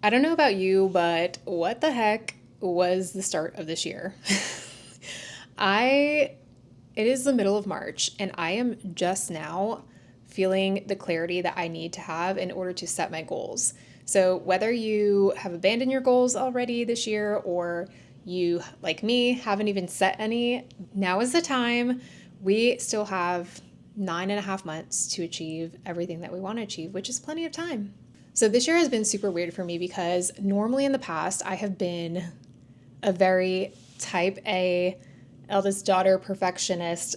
I don't know about you, but what the heck was the start of this year? I it is the middle of March and I am just now feeling the clarity that I need to have in order to set my goals. So whether you have abandoned your goals already this year or you, like me, haven't even set any, now is the time. We still have 9.5 months to achieve everything that we want to achieve, which is plenty of time. So this year has been super weird for me because normally in the past I have been a very type A, eldest daughter perfectionist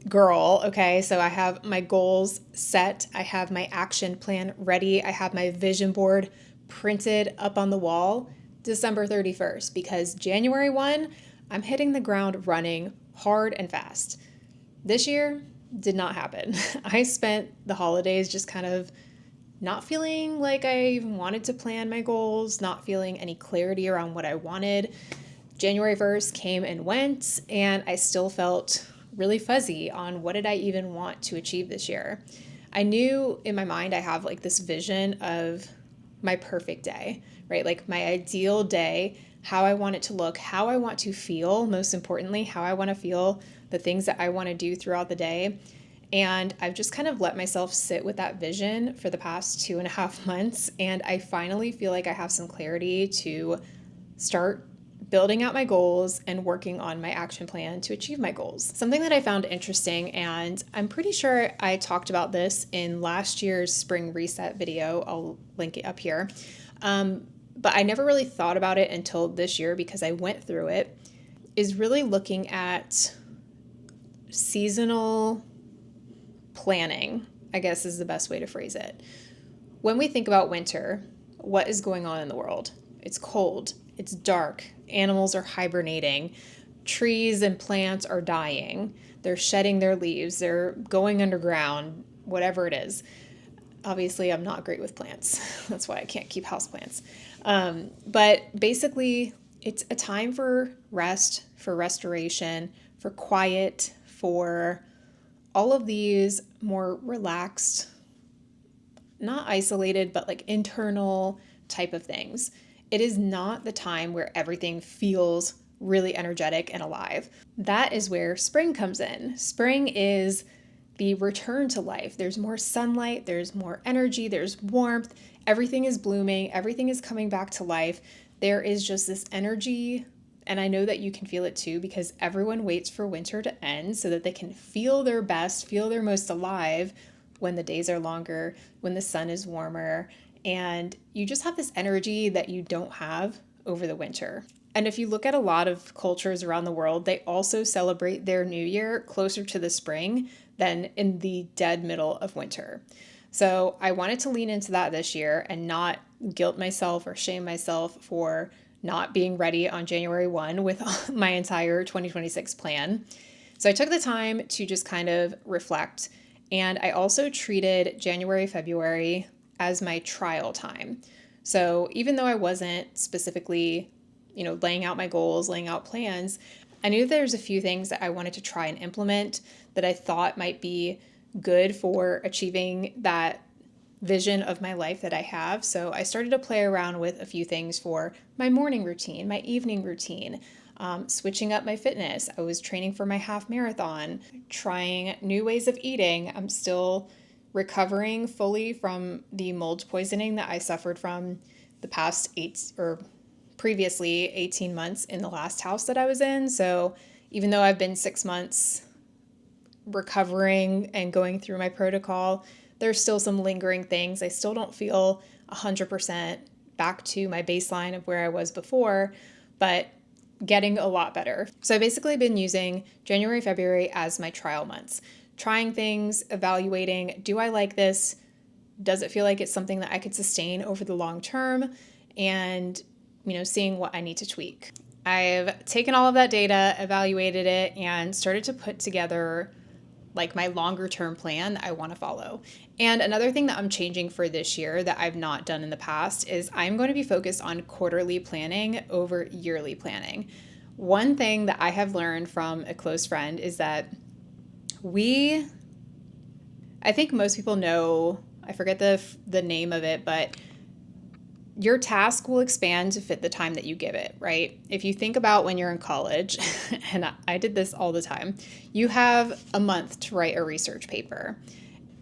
girl. Okay, so I have my goals set, I have my action plan ready, I have my vision board printed up on the wall December 31st because January 1, I'm hitting the ground running hard and fast. This year did not happen. I spent the holidays just kind of not feeling like I even wanted to plan my goals, not feeling any clarity around what I wanted. January 1st came and went, and I still felt really fuzzy on what did I even want to achieve this year. I knew in my mind I have like this vision of my perfect day, right? Like my ideal day, how I want it to look, how I want to feel, most importantly, how I want to feel, the things that I want to do throughout the day. And I've just kind of let myself sit with that vision for the past 2.5 months. And I finally feel like I have some clarity to start building out my goals and working on my action plan to achieve my goals. Something that I found interesting, and I'm pretty sure I talked about this in last year's spring reset video, I'll link it up here. But I never really thought about it until this year because I went through it, is really looking at seasonal planning, I guess is the best way to phrase it. When we think about winter, what is going on in the world? It's cold, it's dark, animals are hibernating, trees and plants are dying, they're shedding their leaves, they're going underground, whatever it is. Obviously, I'm not great with plants. That's why I can't keep houseplants. But basically, it's a time for rest, for restoration, for quiet, for all of these more relaxed, not isolated, but like internal type of things. It is not the time where everything feels really energetic and alive. That is where spring comes in. Spring is the return to life. There's more sunlight, there's more energy, there's warmth, everything is blooming, everything is coming back to life. There is just this energy, and I know that you can feel it too because everyone waits for winter to end so that they can feel their best, feel their most alive when the days are longer, when the sun is warmer, and you just have this energy that you don't have over the winter. And if you look at a lot of cultures around the world, they also celebrate their new year closer to the spring than in the dead middle of winter. So I wanted to lean into that this year and not guilt myself or shame myself for not being ready on January 1 with my entire 2026 plan. So I took the time to just kind of reflect. And I also treated January, February as my trial time. So even though I wasn't specifically, laying out my goals, laying out plans, I knew there's a few things that I wanted to try and implement that I thought might be good for achieving that vision of my life that I have. So I started to play around with a few things for my morning routine, my evening routine, switching up my fitness. I was training for my half marathon, trying new ways of eating. I'm still recovering fully from the mold poisoning that I suffered from the past previously 18 months in the last house that I was in. So even though I've been 6 months recovering and going through my protocol, there's still some lingering things. I still don't feel 100% back to my baseline of where I was before, but getting a lot better. So I've basically been using January, February as my trial months, trying things, evaluating, do I like this? Does it feel like it's something that I could sustain over the long term? And, seeing what I need to tweak. I've taken all of that data, evaluated it, and started to put together like my longer term plan that I want to follow. And another thing that I'm changing for this year that I've not done in the past is I'm going to be focused on quarterly planning over yearly planning. One thing that I have learned from a close friend is that I think most people know, I forget the name of it, but your task will expand to fit the time that you give it, right? If you think about when you're in college, and I did this all the time, you have a month to write a research paper,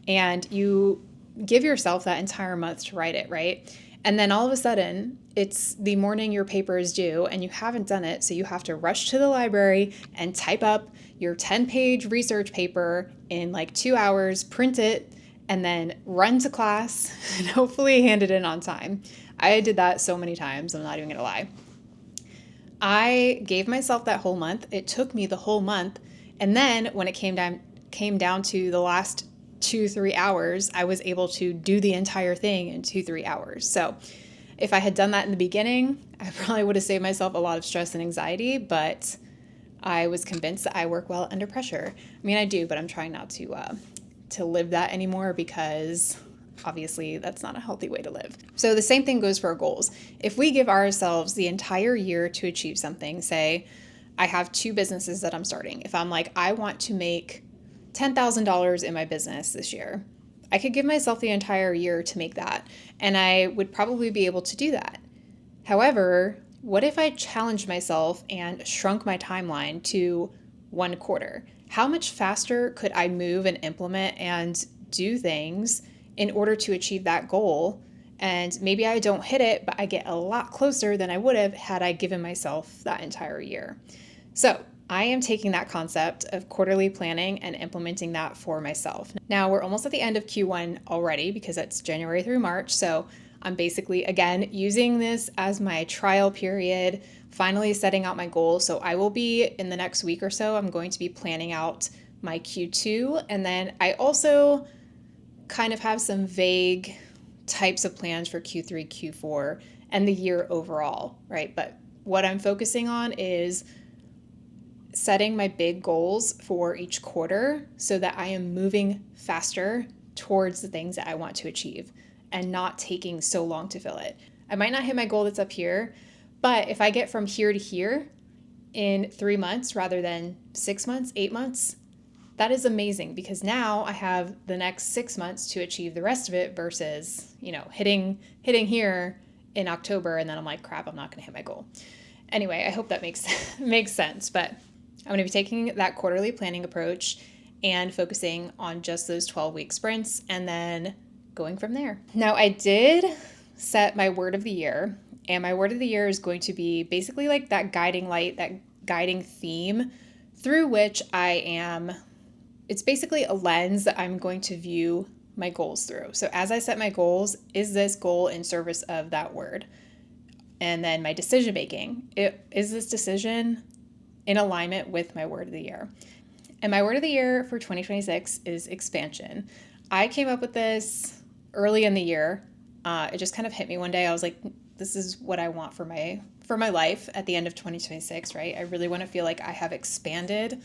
and you give yourself that entire month to write it, right? And then all of a sudden, it's the morning your paper is due and you haven't done it, so you have to rush to the library and type up your 10-page research paper in like 2 hours, print it, and then run to class and hopefully hand it in on time. I did that so many times, I'm not even gonna lie. I gave myself that whole month. It took me the whole month. And then when it came down to the last 2-3 hours, I was able to do the entire thing in 2-3 hours. So if I had done that in the beginning, I probably would have saved myself a lot of stress and anxiety, but I was convinced that I work well under pressure. I mean, I do, but I'm trying not to live that anymore, because obviously that's not a healthy way to live. So the same thing goes for our goals. If we give ourselves the entire year to achieve something, say I have 2 businesses that I'm starting. If I'm like, I want to make $10,000 in my business this year, I could give myself the entire year to make that, and I would probably be able to do that. However, what if I challenged myself and shrunk my timeline to 1 quarter? How much faster could I move and implement and do things in order to achieve that goal? And maybe I don't hit it, but I get a lot closer than I would have had I given myself that entire year. So I am taking that concept of quarterly planning and implementing that for myself. Now we're almost at the end of Q1 already, because it's January through March. So I'm basically, again, using this as my trial period, finally setting out my goals. So I will be, in the next week or so, I'm going to be planning out my Q2. And then I also kind of have some vague types of plans for Q3, Q4, and the year overall, right? But what I'm focusing on is setting my big goals for each quarter so that I am moving faster towards the things that I want to achieve and not taking so long to fill it. I might not hit my goal that's up here, but if I get from here to here in 3 months rather than 6 months, 8 months, that is amazing, because now I have the next 6 months to achieve the rest of it versus, hitting here in October and then I'm like, crap, I'm not going to hit my goal. Anyway, I hope that makes sense, but I'm going to be taking that quarterly planning approach and focusing on just those 12-week sprints and then going from there. Now, I did set my word of the year, and my word of the year is going to be basically like that guiding light, that guiding theme through which it's basically a lens that I'm going to view my goals through. So as I set my goals, is this goal in service of that word? And then my decision making, is this decision in alignment with my word of the year? And my word of the year for 2026 is expansion. I came up with this early in the year. It just kind of hit me one day. I was like, this is what I want for my life at the end of 2026, right? I really want to feel like I have expanded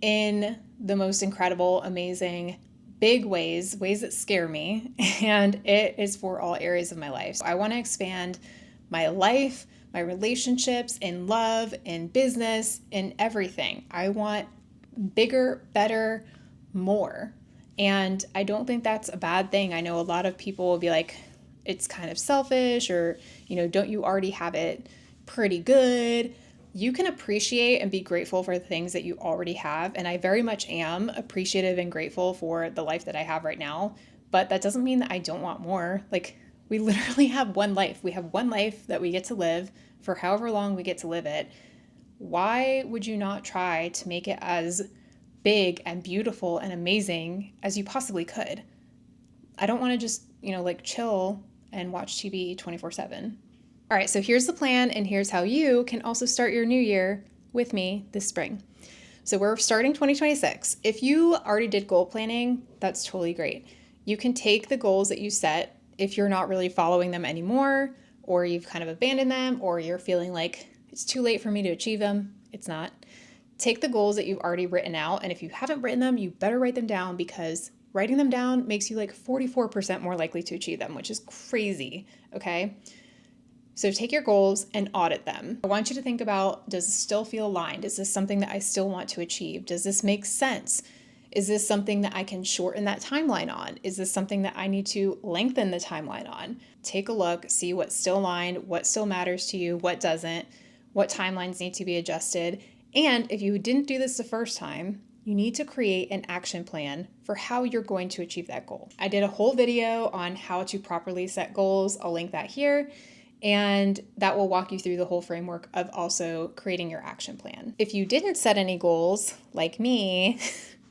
in the most incredible, amazing, big ways that scare me. And it is for all areas of my life. So I want to expand my life, my relationships, in love, in business, in everything. I want bigger, better, more. And I don't think that's a bad thing. I know a lot of people will be like, it's kind of selfish, or, don't you already have it pretty good? You can appreciate and be grateful for the things that you already have. And I very much am appreciative and grateful for the life that I have right now. But that doesn't mean that I don't want more. Like, we literally have one life. We have one life that we get to live for however long we get to live it. Why would you not try to make it as big and beautiful and amazing as you possibly could? I don't want to just, chill and watch TV 24/7. All right, so here's the plan, and here's how you can also start your new year with me this spring. So we're starting 2026. If you already did goal planning, that's totally great. You can take the goals that you set, if you're not really following them anymore, or you've kind of abandoned them, or you're feeling like it's too late for me to achieve them. It's not. Take the goals that you've already written out, and if you haven't written them, you better write them down, because writing them down makes you like 44% more likely to achieve them, which is crazy, okay? So take your goals and audit them. I want you to think about, does this still feel aligned? Is this something that I still want to achieve? Does this make sense? Is this something that I can shorten that timeline on? Is this something that I need to lengthen the timeline on? Take a look, see what's still aligned, what still matters to you, what doesn't, what timelines need to be adjusted. And if you didn't do this the first time, you need to create an action plan for how you're going to achieve that goal. I did a whole video on how to properly set goals. I'll link that here. And that will walk you through the whole framework of also creating your action plan. If you didn't set any goals, like me,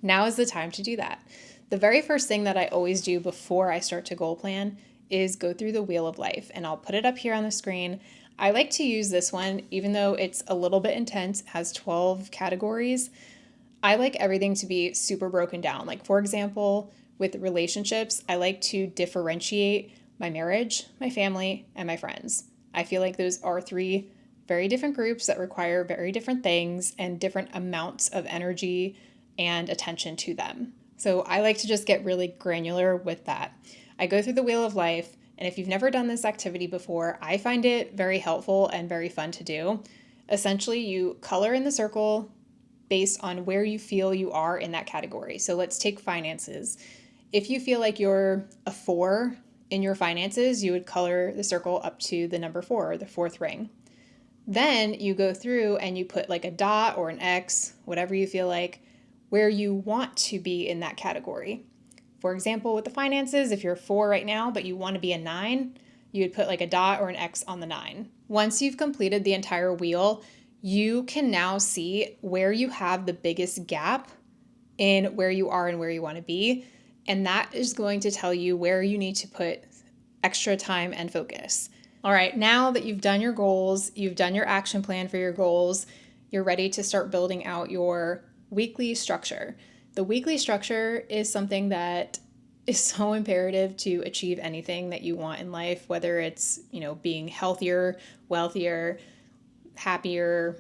now is the time to do that. The very first thing that I always do before I start to goal plan is go through the wheel of life, and I'll put it up here on the screen. I like to use this one, even though it's a little bit intense, it has 12 categories. I like everything to be super broken down. Like, for example, with relationships, I like to differentiate my marriage, my family, and my friends. I feel like those are three very different groups that require very different things and different amounts of energy and attention to them. So I like to just get really granular with that. I go through the wheel of life, and if you've never done this activity before, I find it very helpful and very fun to do. Essentially, you color in the circle based on where you feel you are in that category. So let's take finances. If you feel like you're a 4 in your finances, you would color the circle up to the number 4, or the 4th ring. Then you go through and you put like a dot or an X, whatever you feel like, where you want to be in that category. For example, with the finances, if you're a 4 right now, but you want to be a 9, you would put like a dot or an X on the 9. Once you've completed the entire wheel, you can now see where you have the biggest gap in where you are and where you want to be. And that is going to tell you where you need to put extra time and focus. All right, now that you've done your goals, you've done your action plan for your goals, you're ready to start building out your weekly structure. The weekly structure is something that is so imperative to achieve anything that you want in life, whether it's, being healthier, wealthier, happier,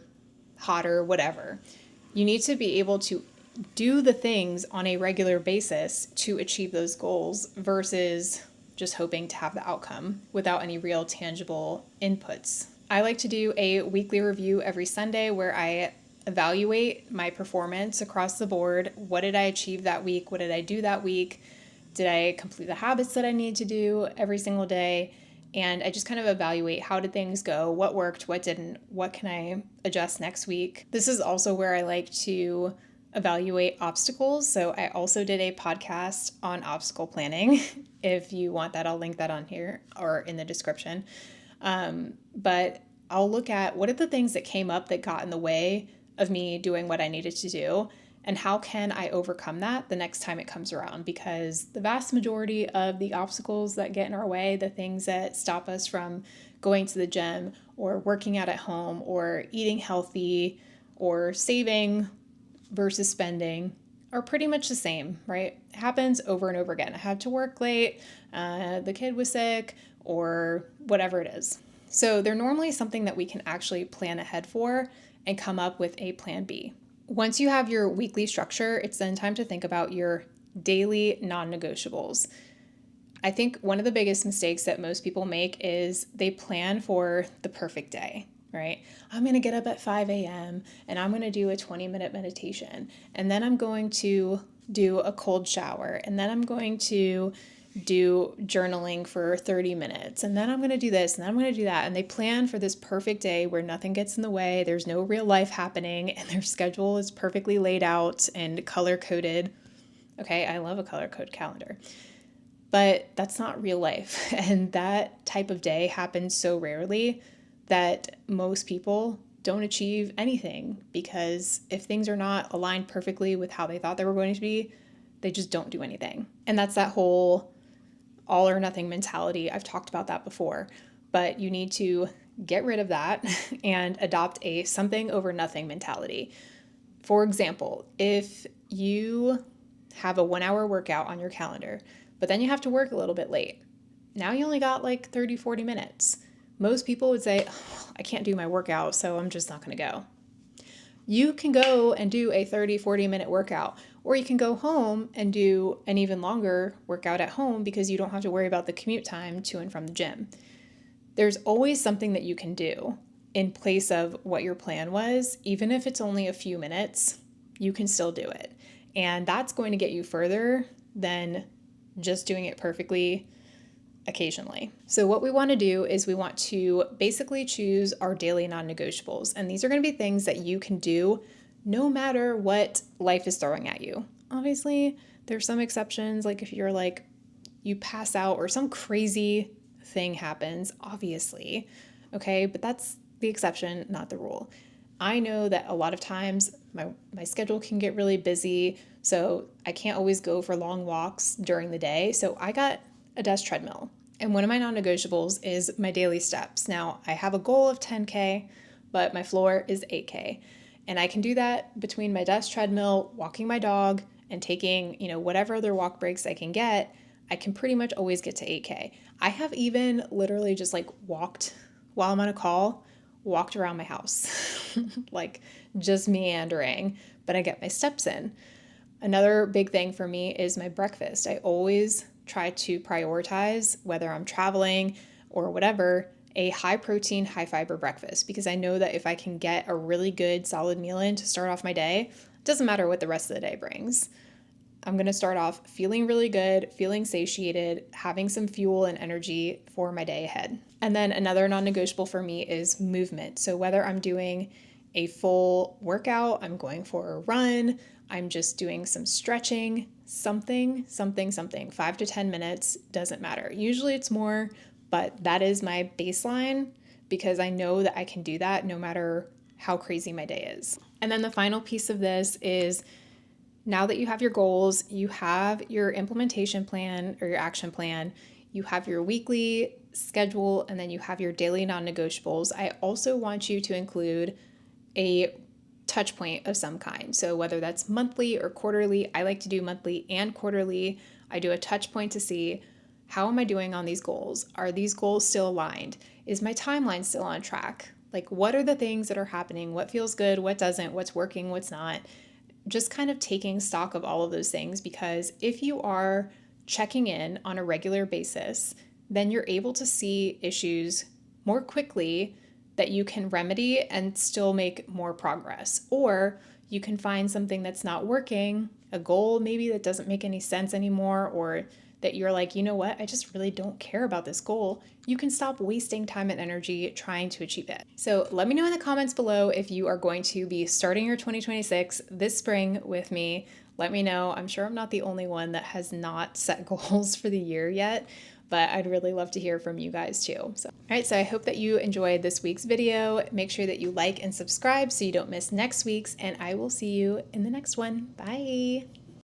hotter, whatever. You need to be able to do the things on a regular basis to achieve those goals versus just hoping to have the outcome without any real tangible inputs. I like to do a weekly review every Sunday where I evaluate my performance across the board. What did I achieve that week? What did I do that week? Did I complete the habits that I need to do every single day? And I just kind of evaluate, how did things go? What worked? What didn't? What can I adjust next week? This is also where I like to evaluate obstacles. So I also did a podcast on obstacle planning. If you want that, I'll link that on here or in the description. But I'll look at what are the things that came up that got in the way of me doing what I needed to do, and how can I overcome that the next time it comes around? Because the vast majority of the obstacles that get in our way, the things that stop us from going to the gym or working out at home or eating healthy or saving versus spending, are pretty much the same, right? It happens over and over again. I had to work late, the kid was sick, or whatever it is. So they're normally something that we can actually plan ahead for and come up with a plan B. Once you have your weekly structure, it's then time to think about your daily non-negotiables. I think one of the biggest mistakes that most people make is they plan for the perfect day, right? I'm going to get up at 5 a.m. and I'm going to do a 20-minute meditation. And then I'm going to do a cold shower. And then I'm going to do journaling for 30 minutes. And then I'm going to do this and then I'm going to do that. And they plan for this perfect day where nothing gets in the way. There's no real life happening and their schedule is perfectly laid out and color coded. Okay, I love a color code calendar. But that's not real life. And that type of day happens so rarely that most people don't achieve anything, because if things are not aligned perfectly with how they thought they were going to be, they just don't do anything. And that's that whole all or nothing mentality. I've talked about that before, but you need to get rid of that and adopt a something over nothing mentality. For example, if you have a 1-hour workout on your calendar, but then you have to work a little bit late, now you only got like 30, 40 minutes. Most people would say, oh, I can't do my workout, so I'm just not going to go. You can go and do a 30, 40-minute workout, or you can go home and do an even longer workout at home because you don't have to worry about the commute time to and from the gym. There's always something that you can do in place of what your plan was. Even if it's only a few minutes, you can still do it. And that's going to get you further than just doing it perfectly occasionally. So what we want to do is we want to basically choose our daily non-negotiables. And these are going to be things that you can do no matter what life is throwing at you. Obviously, there's some exceptions, like if you're like, you pass out or some crazy thing happens, obviously, okay? But that's the exception, not the rule. I know that a lot of times my schedule can get really busy, so I can't always go for long walks during the day. So I got a desk treadmill. And one of my non-negotiables is my daily steps. Now, I have a goal of 10K, but my floor is 8K. And I can do that between my desk treadmill, walking my dog, and taking, whatever other walk breaks I can get. I can pretty much always get to 8K. I have even literally just like walked while I'm on a call, walked around my house, like just meandering, but I get my steps in. Another big thing for me is my breakfast. I always try to prioritize, whether I'm traveling or whatever, a high protein, high fiber breakfast, because I know that if I can get a really good solid meal in to start off my day, it doesn't matter what the rest of the day brings. I'm going to start off feeling really good, feeling satiated, having some fuel and energy for my day ahead. And then another non-negotiable for me is movement. So whether I'm doing a full workout, I'm going for a run, I'm just doing some stretching, something, 5 to 10 minutes, doesn't matter. Usually it's more, but that is my baseline because I know that I can do that no matter how crazy my day is. And then the final piece of this is, now that you have your goals, you have your implementation plan or your action plan, you have your weekly schedule, and then you have your daily non-negotiables. I also want you to include a touch point of some kind. So whether that's monthly or quarterly, I like to do monthly and quarterly. I do a touch point to see, how am I doing on these goals? Are these goals still aligned? Is my timeline still on track? Like, what are the things that are happening? What feels good? What doesn't? What's working? What's not? Just kind of taking stock of all of those things, because if you are checking in on a regular basis, then you're able to see issues more quickly that you can remedy and still make more progress. Or you can find something that's not working, a goal maybe that doesn't make any sense anymore, or that you're like, you know what, I just really don't care about this goal. You can stop wasting time and energy trying to achieve it. So let me know in the comments below if you are going to be starting your 2026 this spring with me. Let me know. I'm sure I'm not the only one that has not set goals for the year yet, but I'd really love to hear from you guys too. So, all right, so I hope that you enjoyed this week's video. Make sure that you like and subscribe so you don't miss next week's, and I will see you in the next one. Bye.